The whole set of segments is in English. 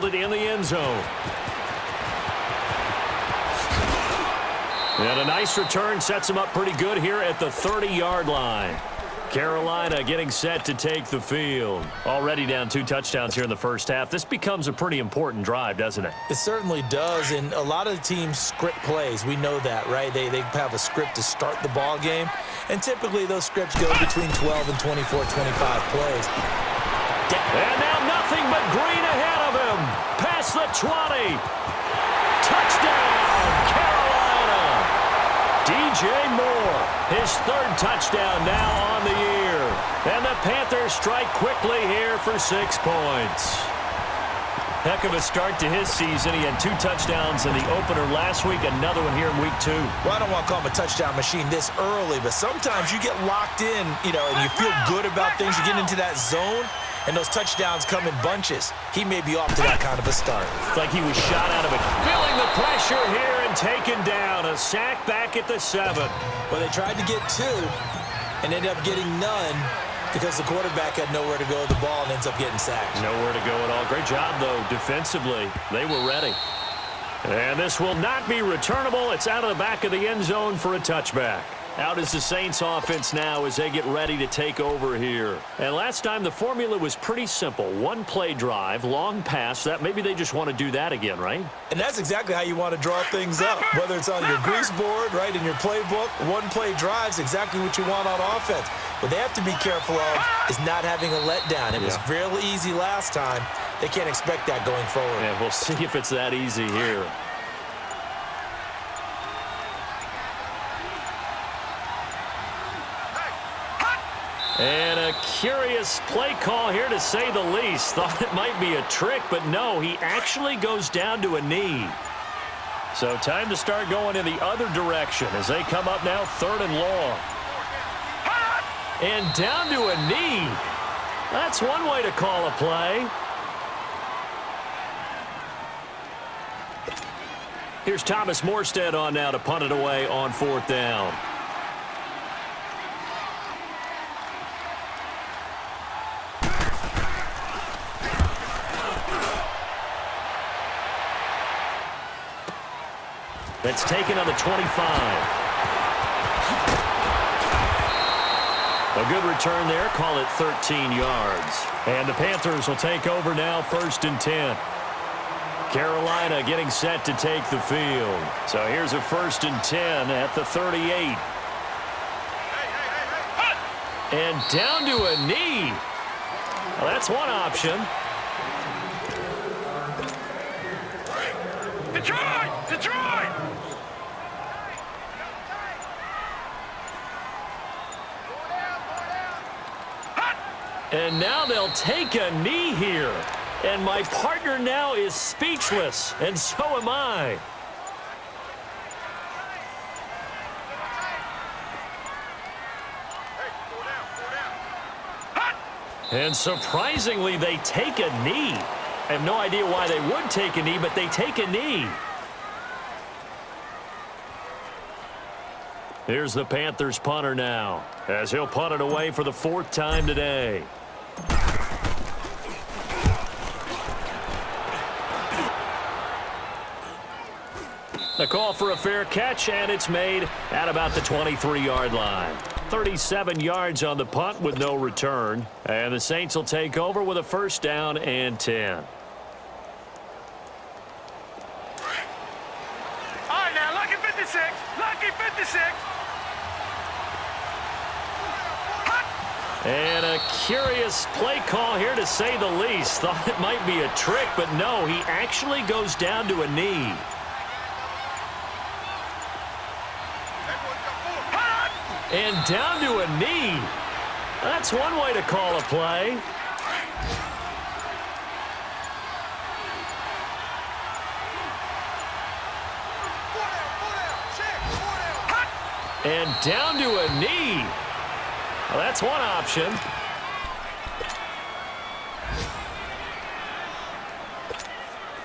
it in the end zone. And a nice return sets him up pretty good here at the 30-yard line. Carolina getting set to take the field. Already down 2 touchdowns here in the first half. This becomes a pretty important drive, doesn't it? It certainly does, and a lot of the teams script plays. We know that, right? They have a script to start the ball game, and typically those scripts go between 12 and 24, 25 plays. And now nothing but green ahead of him. Past the 20. Touchdown, Carolina. DJ Moore, his 3rd touchdown now on the year. And the Panthers strike quickly here for 6 points. Heck of a start to his season. He had 2 touchdowns in the opener last week, another one here in week 2. Well, I don't want to call him a touchdown machine this early, but sometimes you get locked in, and you feel good about things. You get into that zone, and those touchdowns come in bunches. He may be off to that kind of a start. It's like he was shot out of it. Feeling the pressure here and taken down. A sack back at the 7. Well, they tried to get 2 and ended up getting none because the quarterback had nowhere to go with the ball and ends up getting sacked. Nowhere to go at all. Great job, though, defensively. They were ready. And this will not be returnable. It's out of the back of the end zone for a touchback. Out is the Saints offense now as they get ready to take over here. And last time the formula was pretty simple. 1-play drive, long pass. That maybe they just want to do that again, right? And that's exactly how you want to draw things up. Whether it's on your grease board, right, in your playbook, 1-play drive's exactly what you want on offense. What they have to be careful of is not having a letdown. It was real easy last time. They can't expect that going forward. Yeah, we'll see if it's that easy here. And a curious play call here, to say the least. Thought it might be a trick, but no, he actually goes down to a knee. So time to start going in the other direction as they come up now 3rd and long. And down to a knee. That's one way to call a play. Here's Thomas Morstead on now to punt it away on 4th down. That's taken on the 25. A good return there. Call it 13 yards. And the Panthers will take over now 1st and 10. Carolina getting set to take the field. So here's a 1st and 10 at the 38. And down to a knee. Well, that's one option. Detroit! Detroit! And now they'll take a knee here. And my partner now is speechless, and so am I. And surprisingly, they take a knee. I have no idea why they would take a knee, but they take a knee. Here's the Panthers punter now, as he'll punt it away for the 4th time today. The call for a fair catch, and it's made at about the 23-yard line. 37 yards on the punt with no return. And the Saints will take over with a 1st down and 10. All right, now, lucky 56. Lucky 56. And a curious play call here, to say the least. Thought it might be a trick, but no, he actually goes down to a knee. And down to a knee. That's one way to call a play. And down to a knee. Well, that's one option.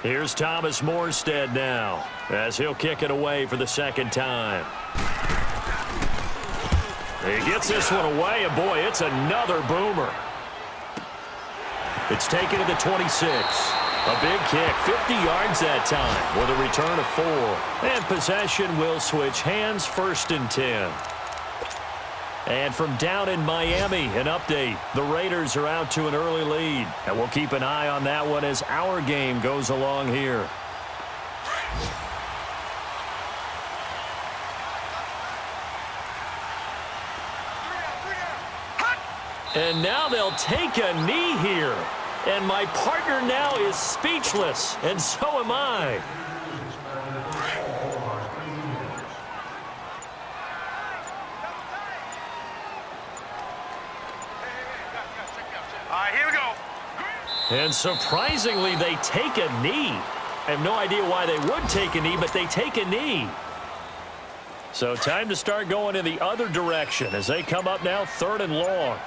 Here's Thomas Morstead now, as he'll kick it away for the 2nd time. He gets this one away, and boy, it's another boomer. It's taken to the 26. A big kick, 50 yards that time with a return of 4. And possession will switch hands, 1st and 10. And from down in Miami, an update. The Raiders are out to an early lead. And we'll keep an eye on that one as our game goes along here. And now they'll take a knee here. And my partner now is speechless, and so am I. All right, here we go. And surprisingly, they take a knee. I have no idea why they would take a knee, but they take a knee. So time to start going in the other direction as they come up now 3rd and long.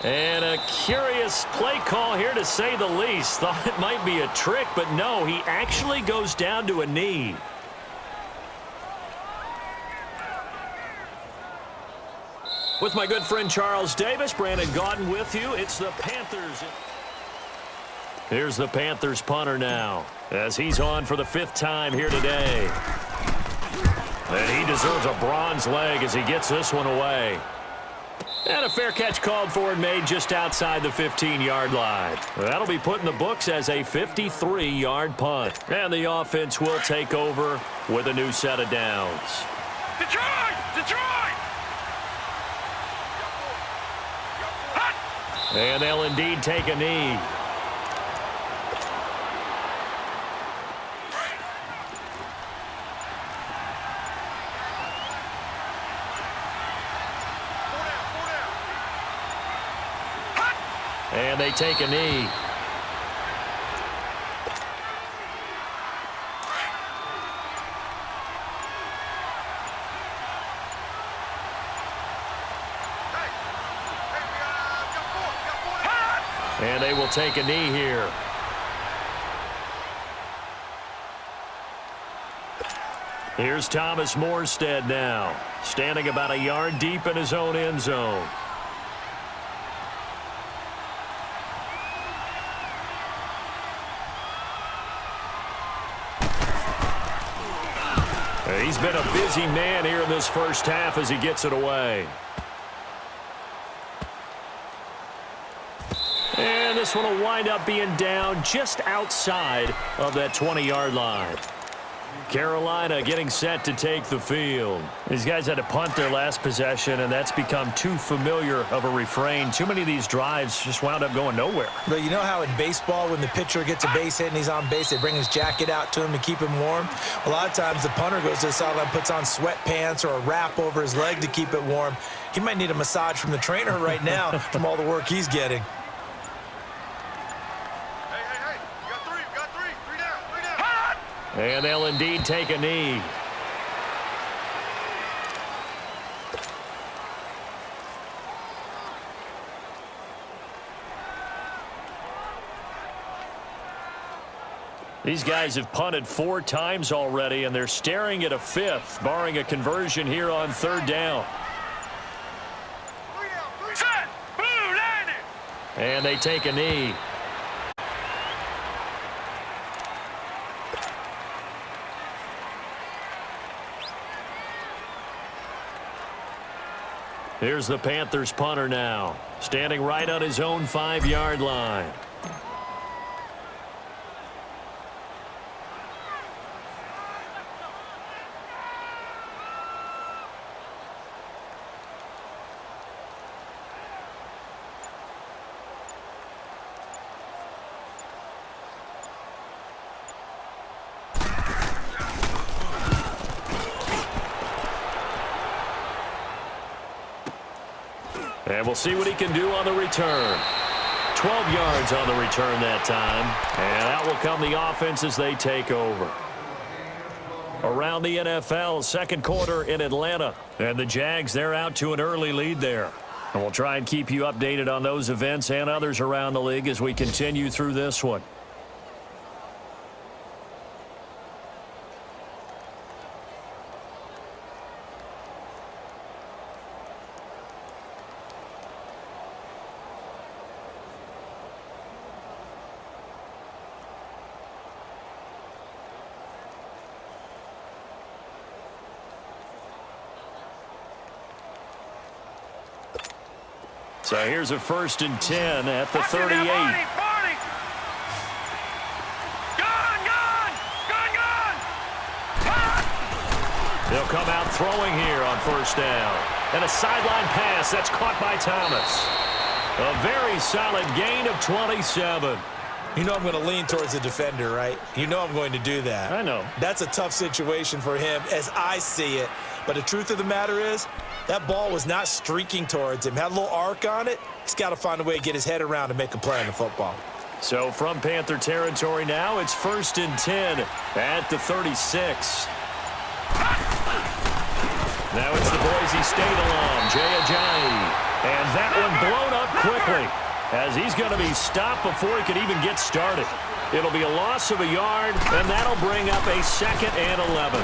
And a curious play call here, to say the least. Thought it might be a trick, but no, he actually goes down to a knee. With my good friend Charles Davis, Brandon Gaudin with you. It's the Panthers. Here's the Panthers punter now, as he's on for the 5th time here today. And he deserves a bronze leg as he gets this one away. And a fair catch called for and made just outside the 15-yard line. That'll be put in the books as a 53-yard punt. And the offense will take over with a new set of downs. Detroit! Detroit! And they'll indeed take a knee. And they take a knee. And they will take a knee here. Here's Thomas Morstead now, standing about a yard deep in his own end zone. He's been a busy man here in this first half as he gets it away. And this one will wind up being down just outside of that 20-yard line. Carolina getting set to take the field. These guys had to punt their last possession, and that's become too familiar of a refrain. Too many of these drives just wound up going nowhere. But you know how in baseball, when the pitcher gets a base hit and he's on base, they bring his jacket out to him to keep him warm? A lot of times the punter goes to the sideline, puts on sweatpants or a wrap over his leg to keep it warm. He might need a massage from the trainer right now from all the work he's getting. And they'll indeed take a knee. These guys have punted 4 times already, and they're staring at a 5th, barring a conversion here on 3rd down. Set! Blue landing! And they take a knee. Here's the Panthers punter now, standing right on his own 5-yard line. And we'll see what he can do on the return. 12 yards on the return that time. And out will come the offense as they take over. Around the NFL, 2nd quarter in Atlanta. And the Jags, they're out to an early lead there. And we'll try and keep you updated on those events and others around the league as we continue through this one. So here's a 1st and 10 at the 38. Barney! Gun! They'll come out throwing here on 1st down. And a sideline pass that's caught by Thomas. A very solid gain of 27. You know I'm going to lean towards the defender, right? You know I'm going to do that. I know. That's a tough situation for him as I see it. But the truth of the matter is, that ball was not streaking towards him. Had a little arc on it. He's got to find a way to get his head around and make a play on the football. So from Panther territory now, it's 1st and 10 at the 36. Now it's the Boise State alum, LjDubZero. And that one blown up quickly as he's going to be stopped before he could even get started. It'll be a loss of a yard, and that'll bring up a 2nd and 11.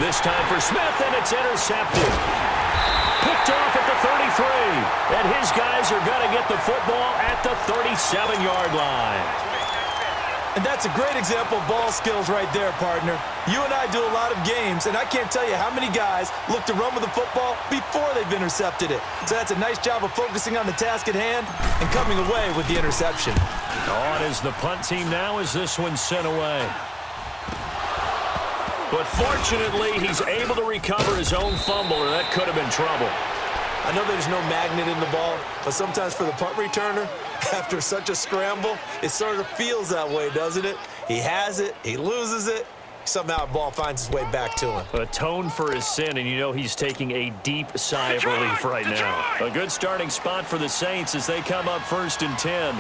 This time for Smith, and it's intercepted. Picked off at the 33, and his guys are going to get the football at the 37-yard line. And that's a great example of ball skills right there, partner. You and I do a lot of games, and I can't tell you how many guys look to run with the football before they've intercepted it. So that's a nice job of focusing on the task at hand and coming away with the interception. On is the punt team now as this one's sent away. But fortunately, he's able to recover his own fumble, or that could have been trouble. I know there's no magnet in the ball, but sometimes for the punt returner, after such a scramble, it sort of feels that way, doesn't it? He has it, he loses it, somehow the ball finds its way back to him. Atoned for his sin, and you know he's taking a deep sigh of relief right now. A good starting spot for the Saints as they come up 1st and 10.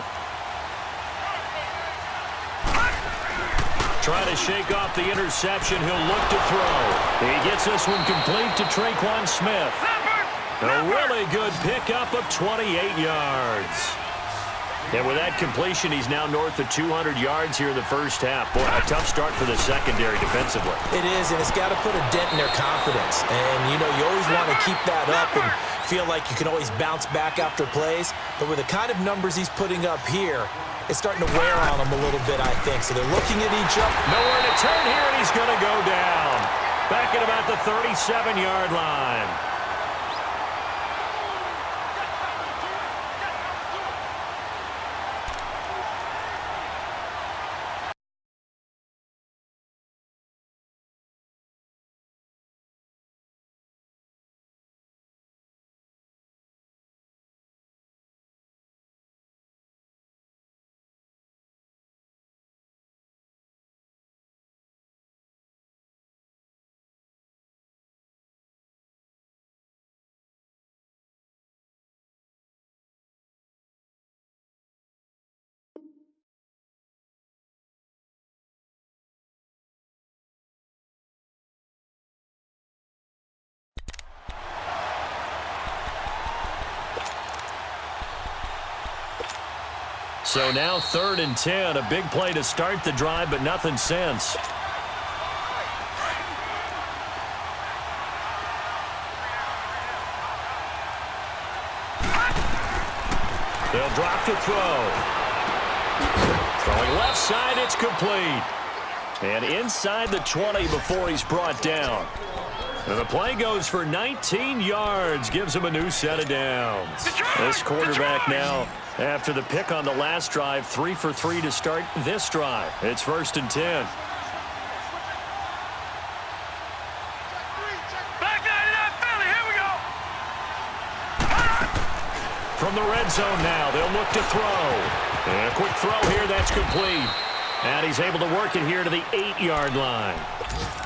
Trying to shake off the interception, he'll look to throw. He gets this one complete to Traquan Smith. A really good pickup of 28 yards. And with that completion, he's now north of 200 yards here in the first half. Boy, a tough start for the secondary defensively. It is, and it's got to put a dent in their confidence. And, you know, you always want to keep that up and feel like you can always bounce back after plays. But with the kind of numbers he's putting up here, it's starting to wear on them a little bit, I think. So they're looking at each other. Nowhere to turn here, and he's going to go down. Back at about the 37-yard line. So now 3rd and 10, a big play to start the drive, but nothing since. They'll drop the throw. Throwing left side, it's complete. And inside the 20 before he's brought down. And the play goes for 19 yards, gives him a new set of downs. This quarterback now, after the pick on the last drive, 3 for 3 to start this drive. It's 1st and 10. From the red zone now, they'll look to throw. And a quick throw here, that's complete. And he's able to work it here to the 8-yard line.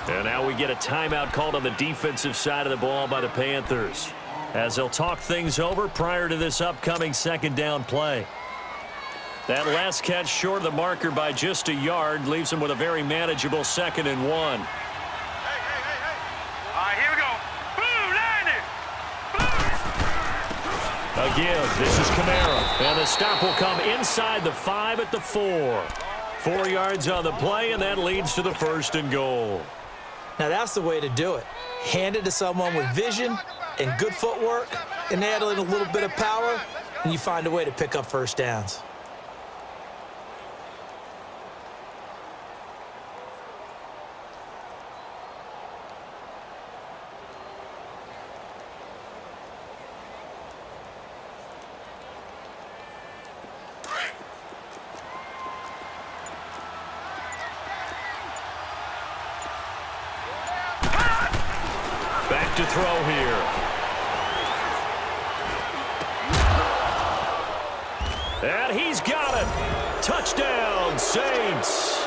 And now we get a timeout called on the defensive side of the ball by the Panthers, as they'll talk things over prior to this upcoming 2nd down play. That last catch short of the marker by just a yard leaves him with a very manageable 2nd and 1. All right, here we go. Boom, A give. This is Kamara. And the stop will come inside the 5 at the 4. 4 yards on the play, and that leads to the 1st and goal. Now that's the way to do it. Hand it to someone with vision and good footwork, and add in a little bit of power, and you find a way to pick up 1st downs. throw here. And he's got it. Touchdown, Saints.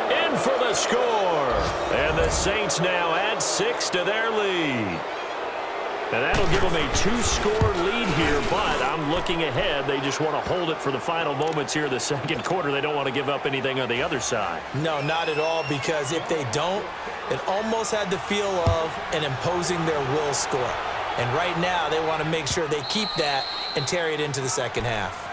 In for the score. And the Saints now add 6 to their lead. And that'll give them a 2-score lead here, but I'm looking ahead. They just want to hold it for the final moments here in the second quarter. They don't want to give up anything on the other side. No, not at all, because if they don't, it almost had the feel of an imposing their will score. And right now, they want to make sure they keep that and carry it into the second half.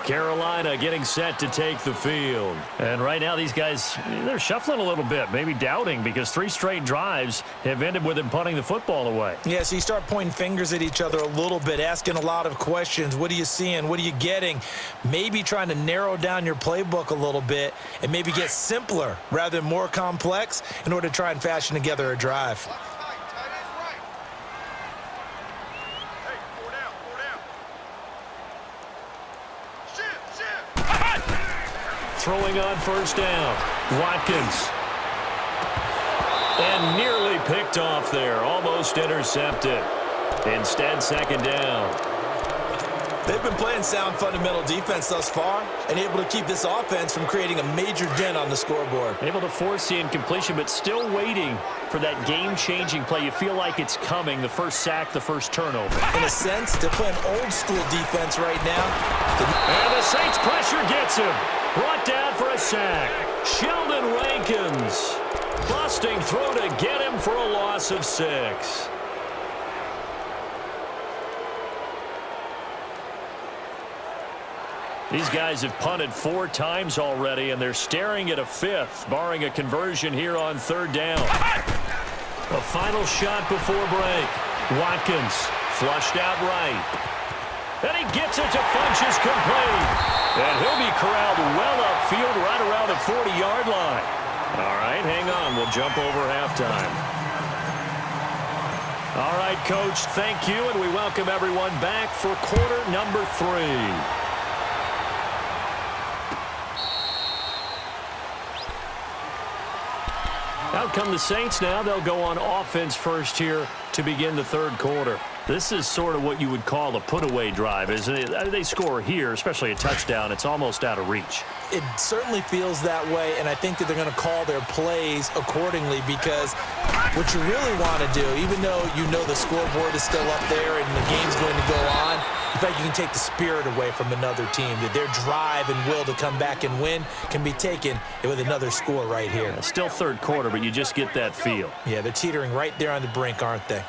Carolina getting set to take the field. And right now these guys, they're shuffling a little bit, maybe doubting, because 3 straight drives have ended with them punting the football away. Yeah, so you start pointing fingers at each other a little bit, asking a lot of questions. What are you seeing? What are you getting? Maybe trying to narrow down your playbook a little bit and maybe get simpler rather than more complex in order to try and fashion together a drive. Throwing on first down. Watkins. And nearly picked off there. Almost intercepted. Instead, second down. They've been playing sound fundamental defense thus far and able to keep this offense from creating a major dent on the scoreboard. Able to force the incompletion, but still waiting for that game-changing play. You feel like it's coming, the first sack, the first turnover. In a sense, they're playing old-school defense right now. And the Saints pressure gets him. Brought down for a sack. Sheldon Rankins. Busting through to get him for a loss of 6. These guys have punted 4 times already, and they're staring at a 5th, barring a conversion here on third down. A final shot before break. Watkins flushed out right. And he gets it to Funchess complete. And he'll be corralled well upfield right around the 40-yard line. All right, hang on. We'll jump over halftime. All right, Coach, thank you, and we welcome everyone back for quarter number 3. Out come the Saints now. They'll go on offense first here to begin the third quarter. This is sort of what you would call a put-away drive, isn't it? They score here, especially a touchdown. It's almost out of reach. It certainly feels that way, and I think that they're going to call their plays accordingly, because what you really want to do, even though you know the scoreboard is still up there and the game's going to go on, in fact, you can take the spirit away from another team. That their drive and will to come back and win can be taken with another score right here. Yeah, still third quarter, but you just get that feel. Yeah, they're teetering right there on the brink, aren't they?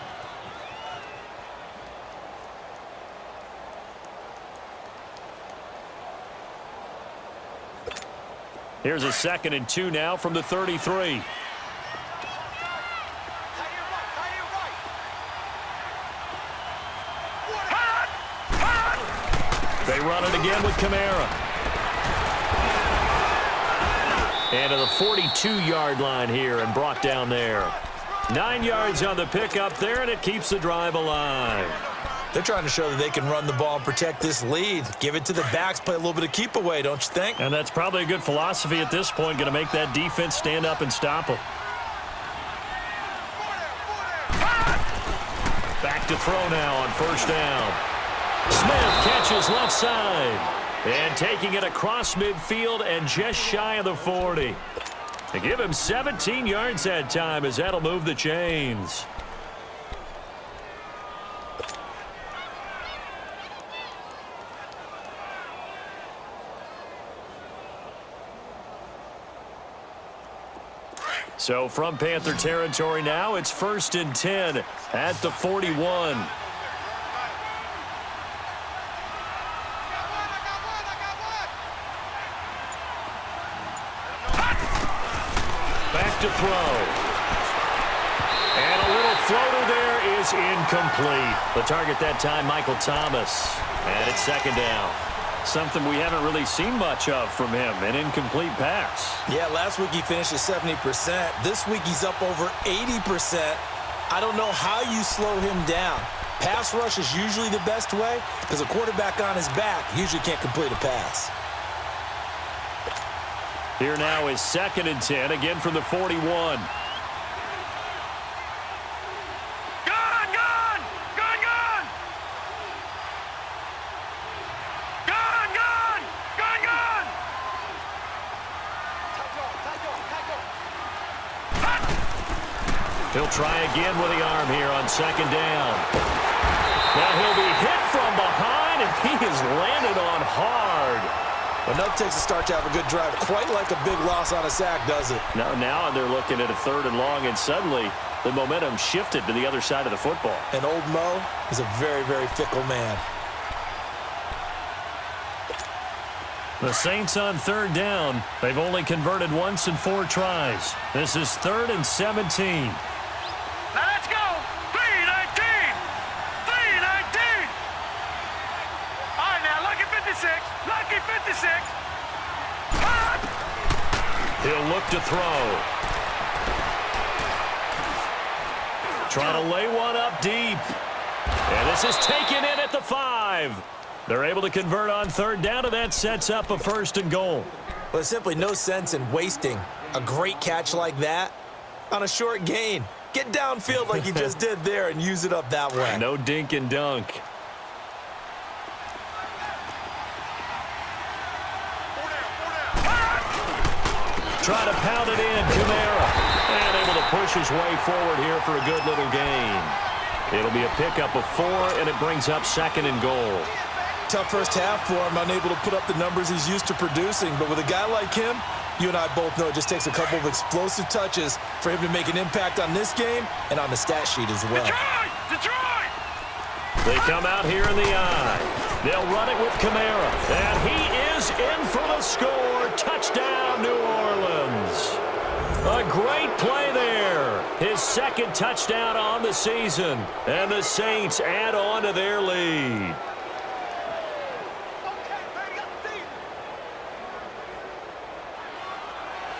Here's a 2nd and 2 now from the 33. They run it again with Kamara. And to the 42-yard line here and brought down there. 9 yards on the pickup there, and it keeps the drive alive. They're trying to show that they can run the ball and protect this lead. Give it to the backs, play a little bit of keep away, don't you think? And that's probably a good philosophy at this point, going to make that defense stand up and stop them. Back to throw now on first down. Smith catches left side. And taking it across midfield and just shy of the 40. To give him 17 yards that time, as that'll move the chains. So from Panther territory now, it's 1st and 10 at the 41. Back to throw. And a little floater there is incomplete. The target that time, Michael Thomas. And it's 2nd down. Something we haven't really seen much of from him, an incomplete pass. Yeah, last week he finished at 70%. This week he's up over 80%. I don't know how you slow him down. Pass rush is usually the best way, because a quarterback on his back usually can't complete a pass. Here now is 2nd and 10, again from the 41. He'll try again with the arm here on second down. Now he'll be hit from behind, and he is landed on hard. Enough takes a start to have a good drive. Quite like a big loss on a sack, does it? Now they're looking at a 3rd and long, and suddenly the momentum shifted to the other side of the football. And old Mo is a very, very fickle man. The Saints on 3rd down. They've only converted once in 4 tries. This is 3rd and 17. Now let's go. 3-19. 3-19. All right, now, lucky 56. Lucky 56. Hot. He'll look to throw. Trying to lay one up deep. And this is taken in at the 5. They're able to convert on 3rd down, and that sets up a 1st and goal. Well, there's simply no sense in wasting a great catch like that on a short gain. Get downfield like you just did there and use it up that way. No dink and dunk. Trying to pound it in, Kamara. And able to push his way forward here for a good little gain. It'll be a pickup of 4, and it brings up 2nd and goal. Tough first half for him, unable to put up the numbers he's used to producing. But with a guy like him, you and I both know it just takes a couple of explosive touches for him to make an impact on this game and on the stat sheet as well. Detroit! Detroit! They come out here in the eye. They'll run it with Kamara. And he is in for the score. Touchdown, New Orleans. A great play there. His 2nd touchdown on the season. And the Saints add on to their lead.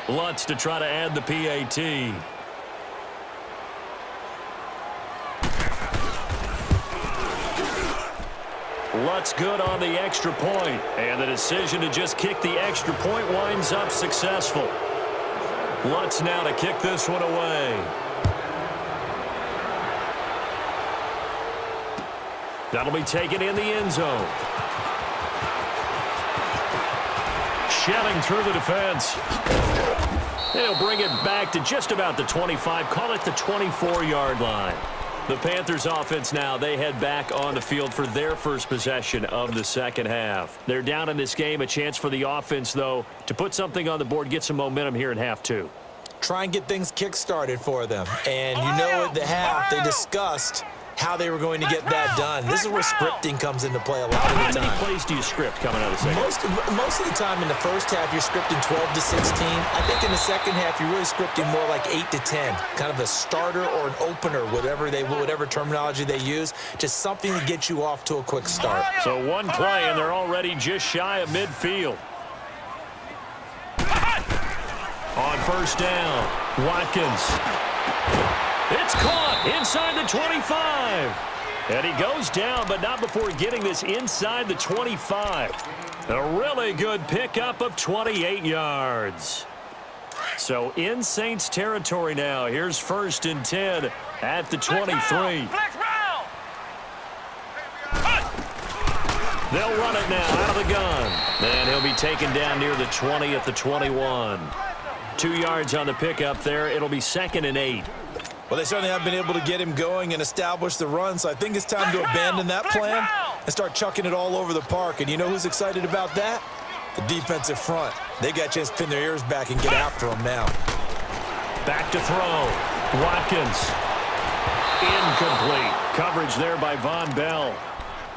Lutz to try to add the PAT. Lutz good on the extra point, and the decision to just kick the extra point winds up successful. Lutz now to kick this one away. That'll be taken in the end zone. Shelling through the defense. They'll bring it back to just about the 25, call it the 24-yard line. The Panthers offense now, they head back on the field for their first possession of the second half. They're down in this game, a chance for the offense, though, to put something on the board, get some momentum here in half 2. Try and get things kick-started for them. And you know at the half, they discussed how they were going to get that done. This is where scripting comes into play a lot of the time. How many plays do you script coming out of the second? Most of the time in the first half, you're scripting 12 to 16. I think in the second half, you're really scripting more like 8 to 10. Kind of a starter or an opener, whatever terminology they use. Just something to get you off to a quick start. So one play, and they're already just shy of midfield. On 1st down, Watkins. It's caught inside the 25. And he goes down, but not before getting this inside the 25. A really good pickup of 28 yards. So in Saints territory now. Here's 1st and 10 at the 23. They'll run it now out of the gun. And he'll be taken down near the 20 at the 21. 2 yards on the pickup there. It'll be 2nd and 8. Well, they certainly have been able to get him going and establish the run, so I think it's time to abandon that plan and start chucking it all over the park. And you know who's excited about that? The defensive front. They got a chance to pin their ears back and get after him now. Back to throw. Watkins. Incomplete. Coverage there by Von Bell.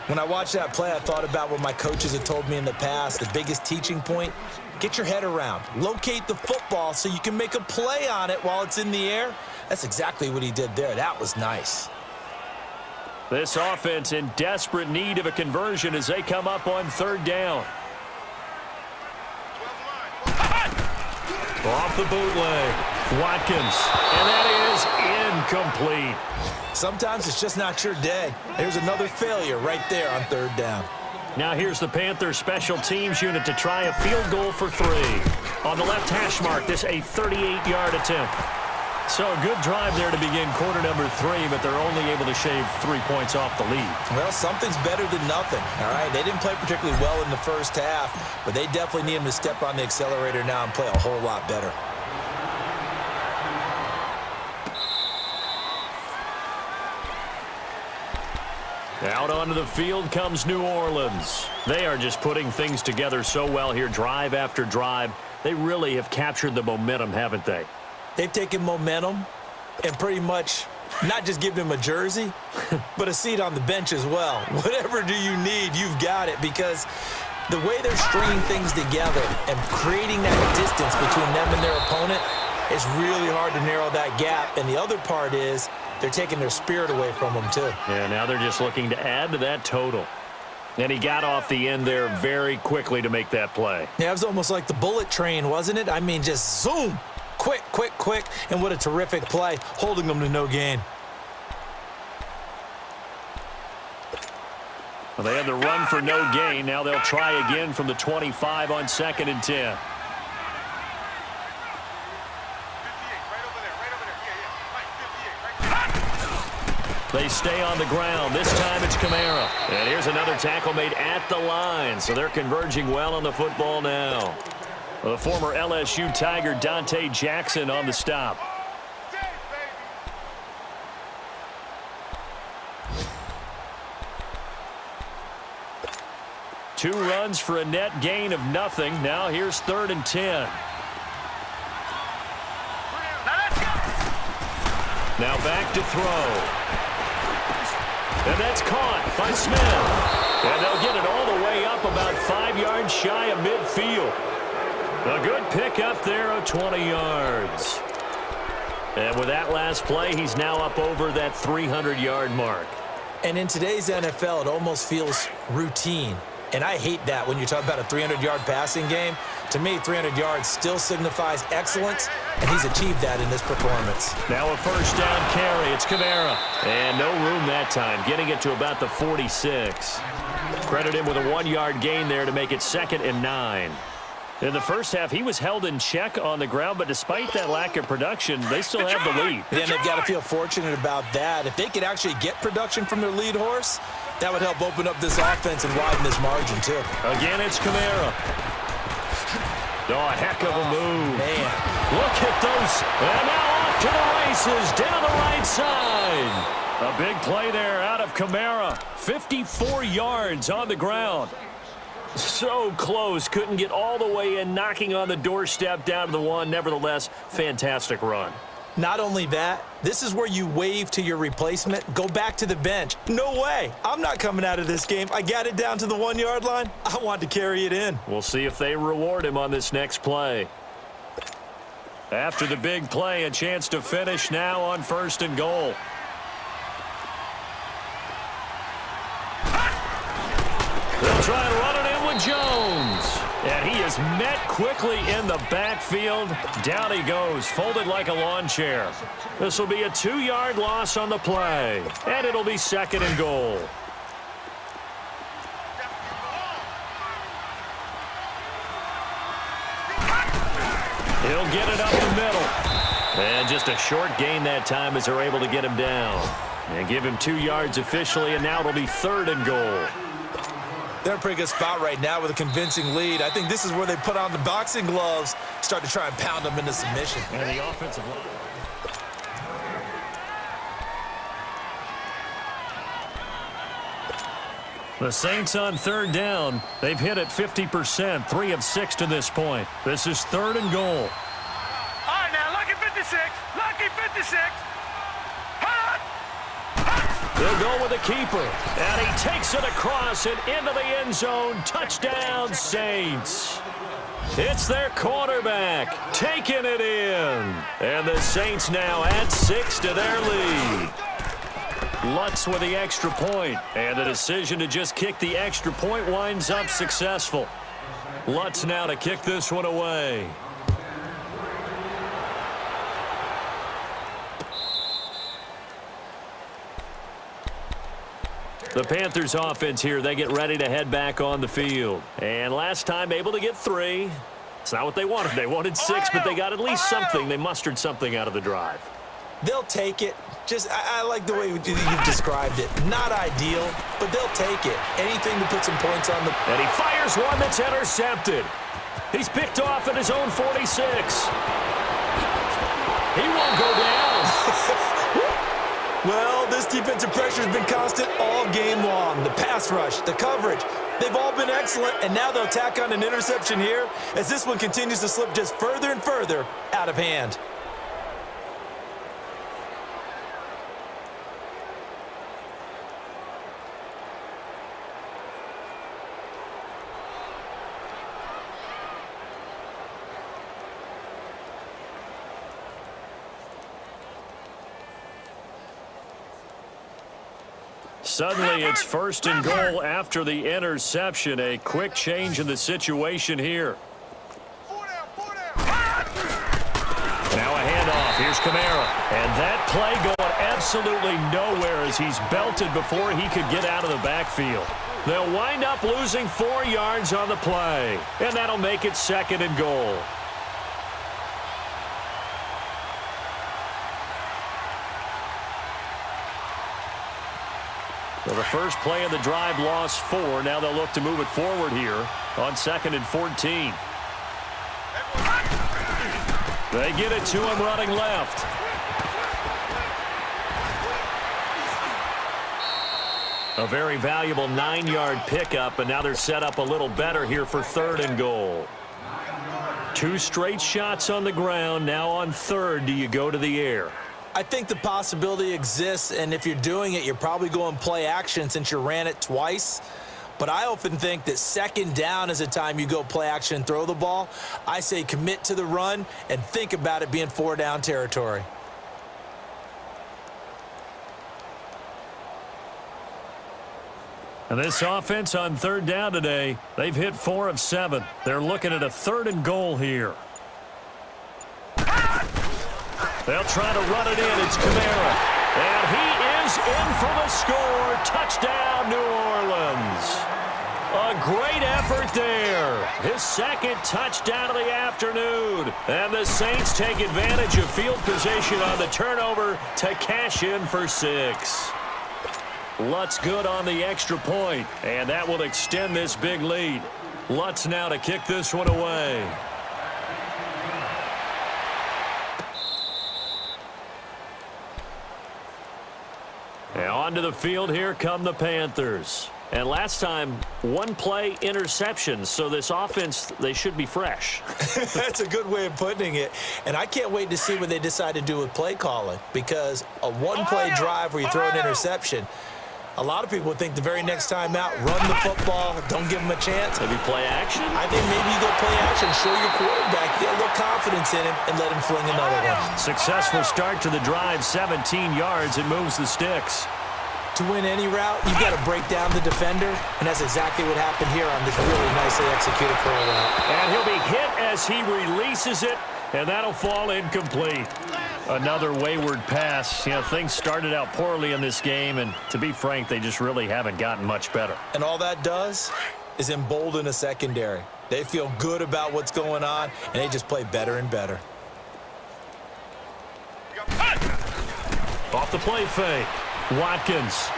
When I watched that play, I thought about what my coaches had told me in the past. The biggest teaching point, get your head around. Locate the football so you can make a play on it while it's in the air. That's exactly what he did there. That was nice. This offense in desperate need of a conversion as they come up on 3rd down. Off the bootleg. Watkins. And that is incomplete. Sometimes it's just not your day. There's another failure right there on 3rd down. Now here's the Panthers special teams unit to try a field goal for 3. On the left hash mark, this a 38-yard attempt. So a good drive there to begin quarter number 3, but they're only able to shave 3 points off the lead. Well, something's better than nothing, all right? They didn't play particularly well in the first half, but they definitely need him to step on the accelerator now and play a whole lot better. Out onto the field comes New Orleans. They are just putting things together so well here, drive after drive. They really have captured the momentum, haven't they? They've taken momentum and pretty much not just given him a jersey, but a seat on the bench as well. Whatever do you need, you've got it, because the way they're stringing things together and creating that distance between them and their opponent, it's really hard to narrow that gap. And the other part is they're taking their spirit away from them, too. Yeah, now they're just looking to add to that total. And he got off the end there very quickly to make that play. Yeah, it was almost like the bullet train, wasn't it? I mean, just zoom. Quick, quick, quick. And what a terrific play, holding them to no gain. Well, they had the run for no gain. Now they'll try again from the 25 on 2nd and 10. They stay on the ground. This time it's Kamara. And here's another tackle made at the line. So they're converging well on the football now. The former LSU Tiger Dante Jackson on the stop. Two runs for a net gain of nothing. Now here's 3rd and 10. Now back to throw. And that's caught by Smith. And they'll get it all the way up about 5 yards shy of midfield. A good pick up there of 20 yards. And with that last play, he's now up over that 300-yard mark. And in today's NFL, it almost feels routine. And I hate that when you talk about a 300-yard passing game. To me, 300 yards still signifies excellence, and he's achieved that in this performance. Now a first down carry. It's Kamara. And no room that time, getting it to about the 46. Credit him with a 1-yard gain there to make it 2nd and 9. In the first half, he was held in check on the ground, but despite that lack of production, they still have the lead. And they've got to feel fortunate about that. If they could actually get production from their lead horse, that would help open up this offense and widen this margin, too. Again, it's Kamara. Oh, a heck of a move. Man. Look at those. And now off to the races, down the right side. A big play there out of Kamara. 54 yards on the ground. So close, couldn't get all the way in, knocking on the doorstep down to the 1. Nevertheless, fantastic run. Not only that, this is where you wave to your replacement, go back to the bench. No way. I'm not coming out of this game. I got it down to the 1-yard line. I want to carry it in. We'll see if they reward him on this next play. After the big play, a chance to finish now on 1st and goal. They'll try and run it in with Jones. And he is met quickly in the backfield. Down he goes, folded like a lawn chair. This will be a 2-yard loss on the play. And it'll be 2nd and goal. He'll get it up the middle. And just a short gain that time as they're able to get him down. And give him 2 yards officially, and now it'll be 3rd and goal. They're in a pretty good spot right now with a convincing lead. I think this is where they put on the boxing gloves, start to try and pound them into submission. And the offensive line. The Saints on 3rd down. They've hit it 50%, 3 of 6 to this point. This is 3rd and goal. All right, now, lucky 56. Lucky 56. They'll go with the keeper. And he takes it across and into the end zone. Touchdown, Saints. It's their quarterback taking it in. And the Saints now add 6 to their lead. Lutz with the extra point. And the decision to just kick the extra point winds up successful. Lutz now to kick this one away. The Panthers offense here, they get ready to head back on the field. And last time able to get 3. It's not what they wanted. They wanted 6, but they got at least something. They mustered something out of the drive. They'll take it. I like the way you've described it. Not ideal, but they'll take it. Anything to put some points on the... And he fires one that's intercepted. He's picked off at his own 46. He won't go down. Well, this defensive pressure has been constant all game long. The pass rush, the coverage, they've all been excellent, and now they'll tack on an interception here as this one continues to slip just further and further out of hand. Suddenly, it's 1st and goal after the interception. A quick change in the situation here. Now a handoff. Here's Kamara. And that play going absolutely nowhere as he's belted before he could get out of the backfield. They'll wind up losing 4 yards on the play. And that'll make it 2nd and goal. So the first play of the drive lost 4. Now they'll look to move it forward here on 2nd and 14. They get it to him running left. A very valuable 9-yard pickup, and now they're set up a little better here for 3rd and goal. 2 straight shots on the ground. Now on 3rd, do you go to the air? I think the possibility exists, and if you're doing it, you're probably going play action since you ran it twice. But I often think that 2nd down is a time you go play action and throw the ball. I say commit to the run and think about it being 4 down territory. And this offense on 3rd down today, they've hit 4 of 7. They're looking at a 3rd and goal here. They'll try to run it in. It's Kamara. And he is in for the score. Touchdown, New Orleans. A great effort there. His 2nd touchdown of the afternoon. And the Saints take advantage of field position on the turnover to cash in for 6. Lutz good on the extra point, and that will extend this big lead. Lutz now to kick this one away. Now onto the field, here come the Panthers. And last time, 1 play interception, so this offense, they should be fresh. That's a good way of putting it. And I can't wait to see what they decide to do with play calling, because a 1-play drive where you throw an interception, a lot of people would think the very next time out, run the football, don't give them a chance. Maybe play action? I think maybe you go play action, show your quarterback, get a little confidence in him, and let him fling another one. Successful start to the drive, 17 yards. It moves the sticks. To win any route, you've got to break down the defender, and that's exactly what happened here on this really nicely executed curl route. And he'll be hit as he releases it, and that'll fall incomplete. Another wayward pass. You know, things started out poorly in this game, and to be frank, they just really haven't gotten much better. And all that does is embolden a secondary. They feel good about what's going on, and they just play better and better. Off the play fake. Watkins.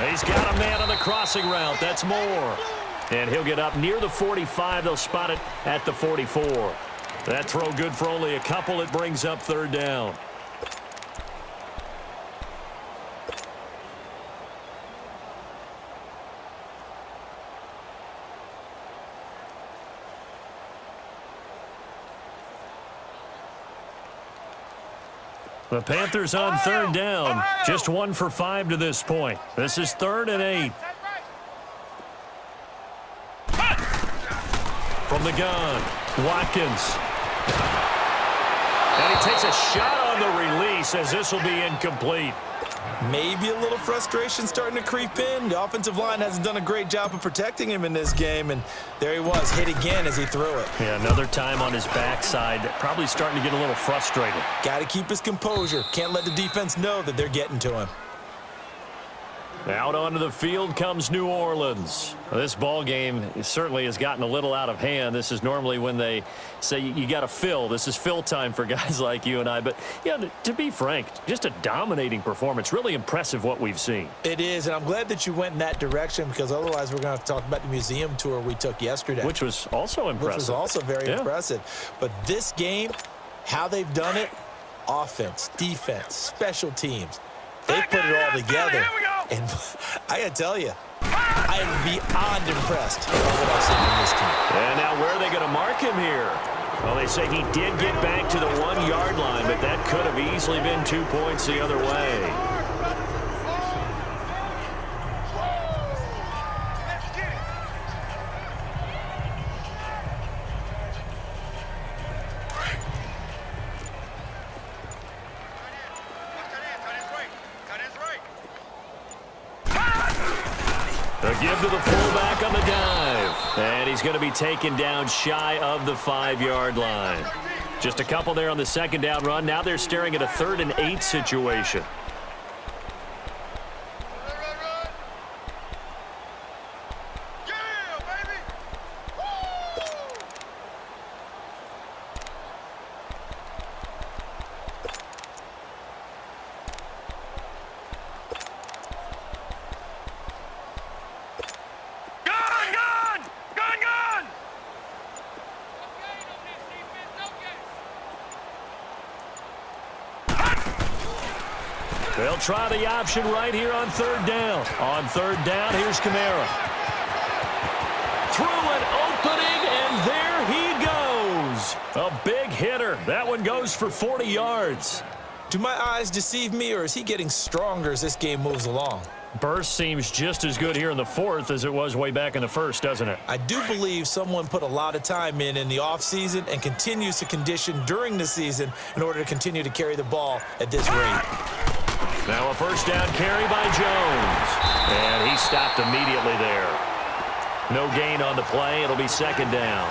He's got a man on the crossing route. That's Moore. And he'll get up near the 45. They'll spot it at the 44. That throw good for only a couple. It brings up 3rd down. The Panthers on 3rd down. Just 1 for 5 to this point. This is 3rd and 8. From the gun, Watkins. And he takes a shot on the release as this will be incomplete. Maybe a little frustration starting to creep in. The offensive line hasn't done a great job of protecting him in this game, and there he was, hit again as he threw it. Yeah, another time on his backside, probably starting to get a little frustrated. Got to keep his composure. Can't let the defense know that they're getting to him. Out onto the field comes New Orleans. This ball game certainly has gotten a little out of hand. This is normally when they say you got to fill. This is fill time for guys like you and I. But, yeah, to be frank, just a dominating performance. Really impressive what we've seen. It is, and I'm glad that you went in that direction, because otherwise we're going to have to talk about the museum tour we took yesterday. Which was also impressive. Which was also very impressive. But this game, how they've done it, offense, defense, special teams. They put it all together. And I got to tell you, I am beyond impressed with what I've seen from this team. And now where are they going to mark him here? Well, they say he did get back to the 1-yard line, but that could have easily been 2 points the other way. A give to the fullback on the dive. And he's going to be taken down shy of the 5-yard line. Just a couple there on the second down run. Now they're staring at a 3rd and 8 situation. They'll try the option right here on 3rd down. On 3rd down, here's Kamara. Through an opening, and there he goes. A big hitter. That one goes for 40 yards. Do my eyes deceive me, or is he getting stronger as this game moves along? Burst seems just as good here in the 4th as it was way back in the 1st, doesn't it? I do believe someone put a lot of time in the offseason and continues to condition during the season in order to continue to carry the ball at this rate. Now a 1st down carry by Jones. And he stopped immediately there. No gain on the play. It'll be 2nd down.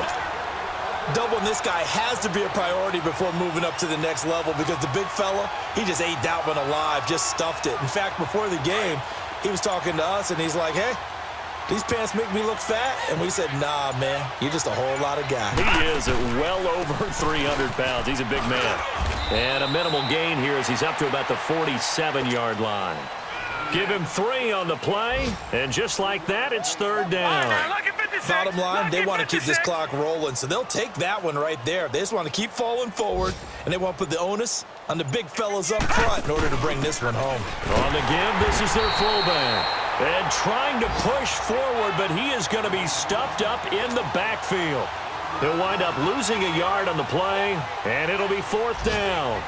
Doubling this guy has to be a priority before moving up to the next level because the big fella, he just ate that one alive, just stuffed it. In fact, before the game, he was talking to us, and he's like, hey, these pants make me look fat. And we said, nah, man, you're just a whole lot of guy. He is at well over 300 pounds. He's a big man. And a minimal gain here as he's up to about the 47-yard line. Give him 3 on the play, and just like that, it's 3rd down. Bottom line, they want to keep this clock rolling, so they'll take that one right there. They just want to keep falling forward, and they want to put the onus on the big fellas up front in order to bring this one home. On the give, this is their fullback. And trying to push forward, but he is going to be stuffed up in the backfield. He'll wind up losing a yard on the play, and it'll be 4th down.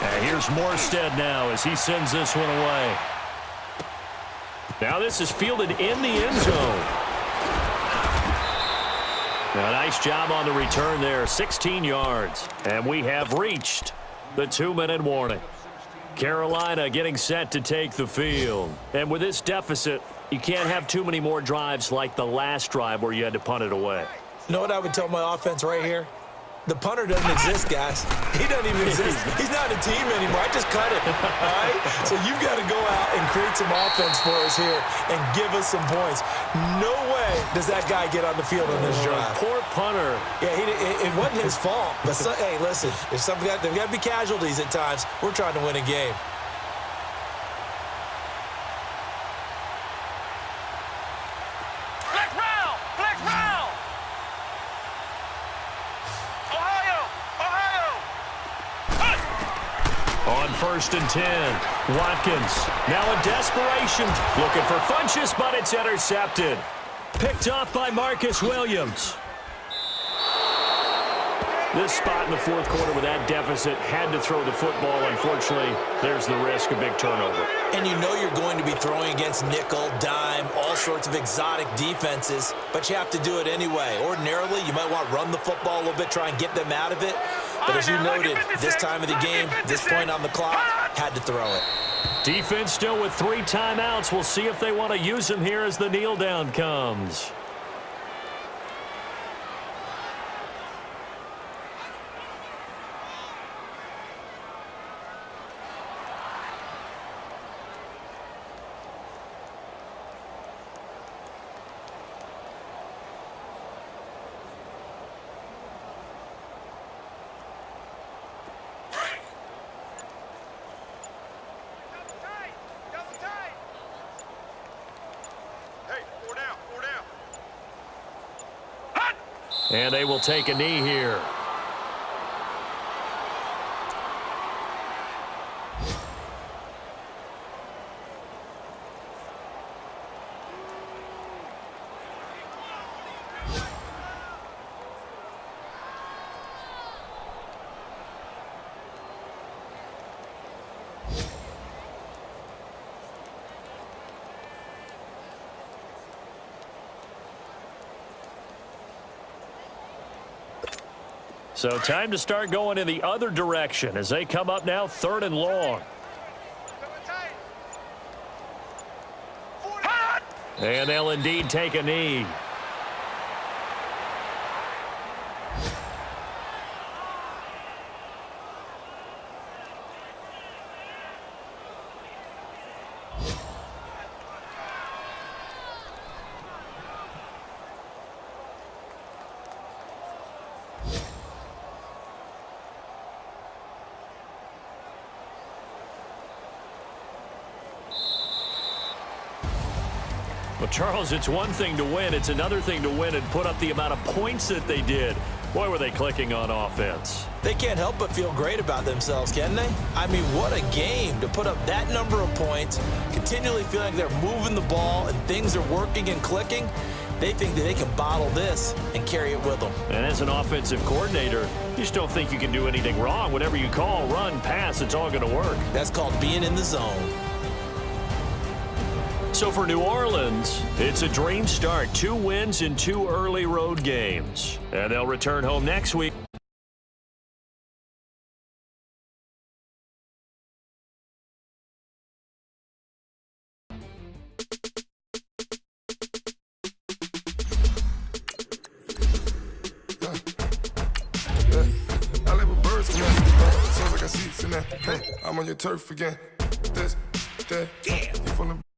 And here's Morstead now as he sends this one away. Now this is fielded in the end zone. Now, nice job on the return there, 16 yards. And we have reached the 2-minute warning. Carolina getting set to take the field. And with this deficit, you can't have too many more drives like the last drive where you had to punt it away. You know what I would tell my offense right here? The punter doesn't exist, guys. He doesn't even exist. He's not a team anymore. I just cut him, all right? So you've got to go out and create some offense for us here and give us some points. No way does that guy get on the field on this drive. Poor punter. Yeah, it wasn't his fault. But, hey, listen, there's got to be casualties at times. We're trying to win a game. On 1st and 10, Watkins now in desperation, looking for Funchess, but it's intercepted. Picked off by Marcus Williams. This spot in the 4th quarter with that deficit had to throw the football. Unfortunately, there's the risk of big turnover. And you know you're going to be throwing against nickel, dime, all sorts of exotic defenses, but you have to do it anyway. Ordinarily, you might want to run the football a little bit, try and get them out of it. But as you noted, this time of the game, this point on the clock, had to throw it. Defense still with 3 timeouts. We'll see if they want to use them here as the kneel down comes. And they will take a knee here. So time to start going in the other direction as they come up now 3rd and long. And they'll indeed take a knee. Well, Charles, it's one thing to win. It's another thing to win and put up the amount of points that they did. Boy, were they clicking on offense. They can't help but feel great about themselves, can they? I mean, what a game to put up that number of points, continually feeling like they're moving the ball and things are working and clicking. They think that they can bottle this and carry it with them. And as an offensive coordinator, you just don't think you can do anything wrong. Whatever you call, run, pass, it's all going to work. That's called being in the zone. So for New Orleans, it's a dream start. 2 wins in 2 early road games. And they'll return home next week. I live with birds from that. Sounds like I see it in that. Hey, I'm on your turf again. This, that, you from the